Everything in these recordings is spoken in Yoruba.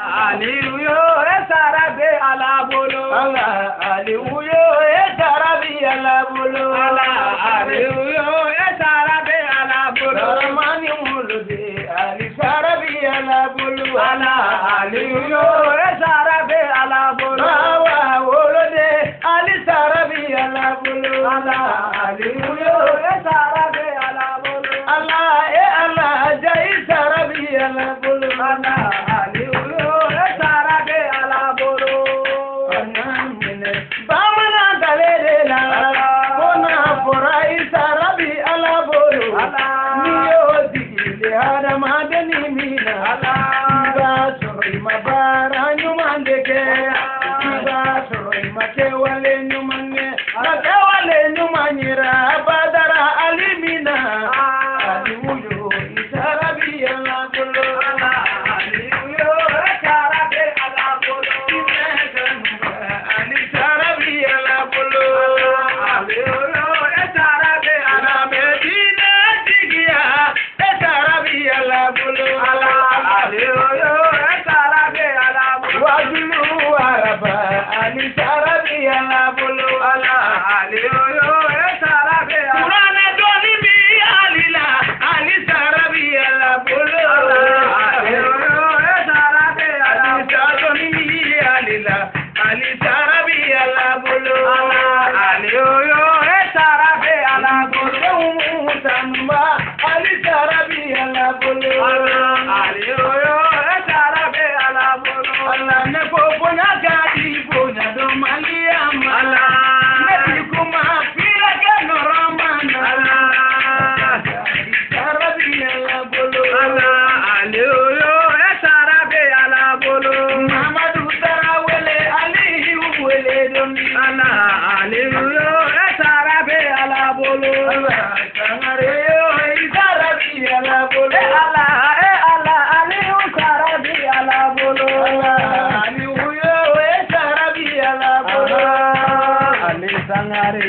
Aliyu Sarabe Alabolo. Aliyu Sarabe Alabolo. Aliyu Sarabe Alabolo. Ramani Mulode Ali Sarabe Alabolo. Aliyu Sarabe Alabolo. Bawa Wolode Ali Sarabe Alabolo. Aliyu Sarabe Alabolo. Allah Jai Sarabe Alabolo. Aliyu Sarabe Alabolo. Bamana Dalele la Kona Forai Sarabe Alabolo. Niyo Digile Hadamadani Mina. Iba Soroi Mabara Nyumandeke. Iba Soroi Makewale Nyumane. Makewale Nyumanyira Badara Alimina. Aliuyo Sarabe Alabolo.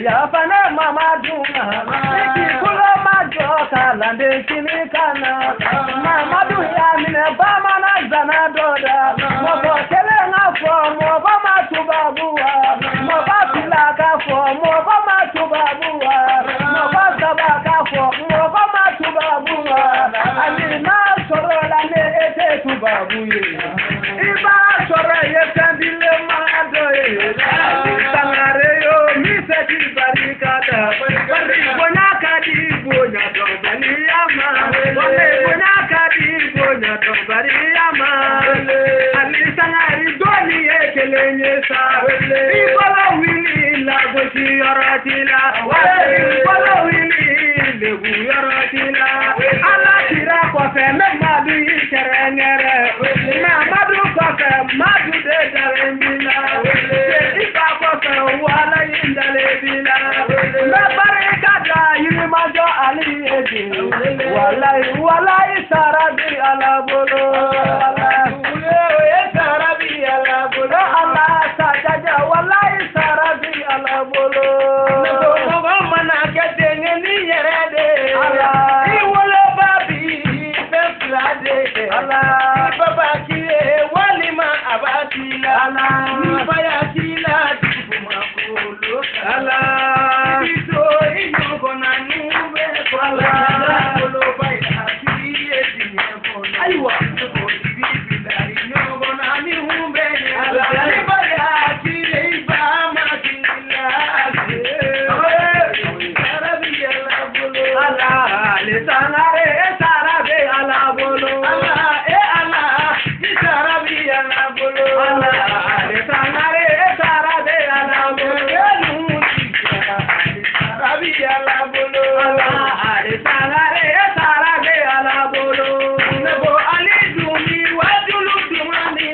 Ya fana mama dunga, iki kula majo kala ndekini kana. Mama duya mine bama na zana doda, mobo kele ngafo, mobo matubabuwa, mobo pilaka fo, mobo matubabuwa, mobo sabaka fo, mobo matubabuwa. Ani na soro la ne ete tubabuye, iba soro ye kandile madoye. Sangare yo barikata bonya kadi bonya do bariyama bonya kadi bonya do bariyama ali sangari doni ekelenye sa ibolo wili la gosi yoratila ibolo wili le bu yoratila ala tira ko fe me madu iterengere na madu ko fe madu de darembila iba ko fe wala indale bila majo ali edi walai Sarabe Alabolo. Sarabe Alabolo. Allah sajaja walai Sarabe Alabolo. Mogo mana ketenge ni yerede. Allah iwolo babi feflade. Allah baba kiye walima abatila. Allah ni baya kila tuma kolo. Allah biso inyogo na nube kwa la kolo baya kiye dinyo. Aywa bibi dari nyogo na ni humbe. Allah baya kiye ibama kila. Sarabe Alabolo. Allah le Sarabe Alabolo. Allah Sarabe Alabolo. Allah le Sarabe Alabolo. Sarabe Alabolo. Allah le Sarabe Alabolo. Nebo Ali Dumi wajulu dumani.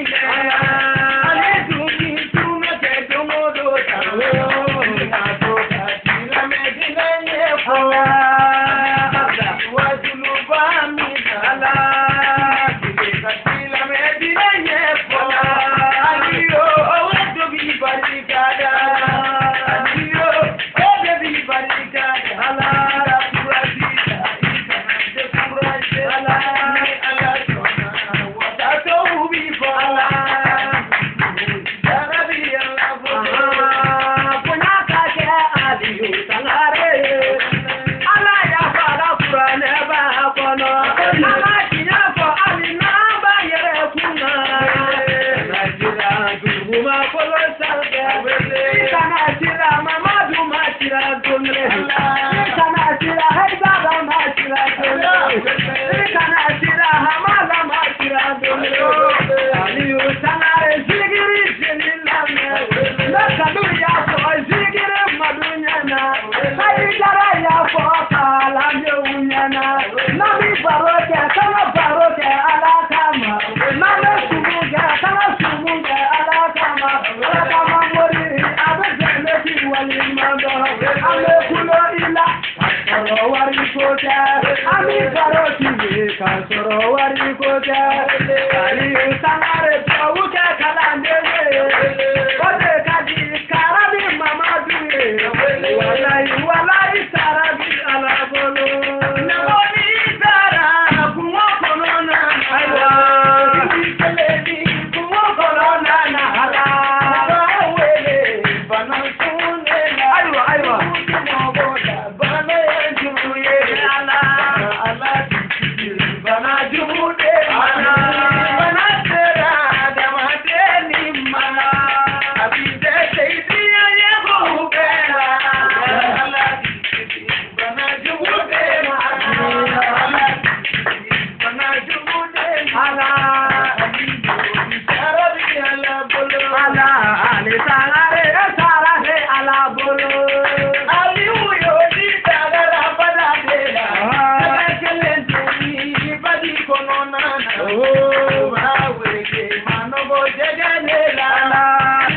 nobo jegelela.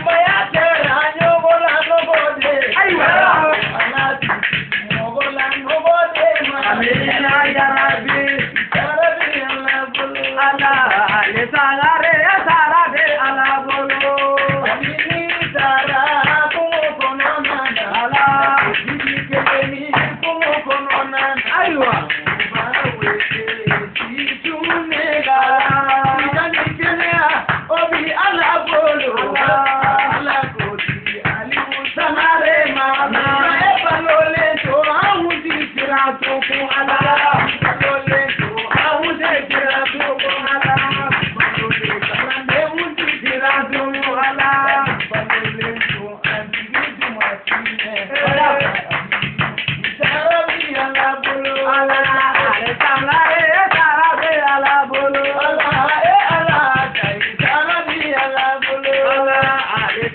Moyatera nyobola nobode. Alati mogola nobode ma. Amina ya Rabbi. Ya Rabbi Allah bolo. Allah le salare salade Allah bolo. Amini tara kumo kono nana. Allah Dikeni kumo kono nana. aywa.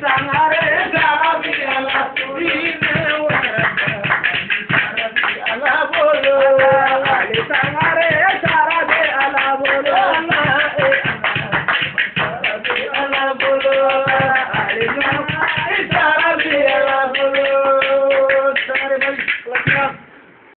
Sang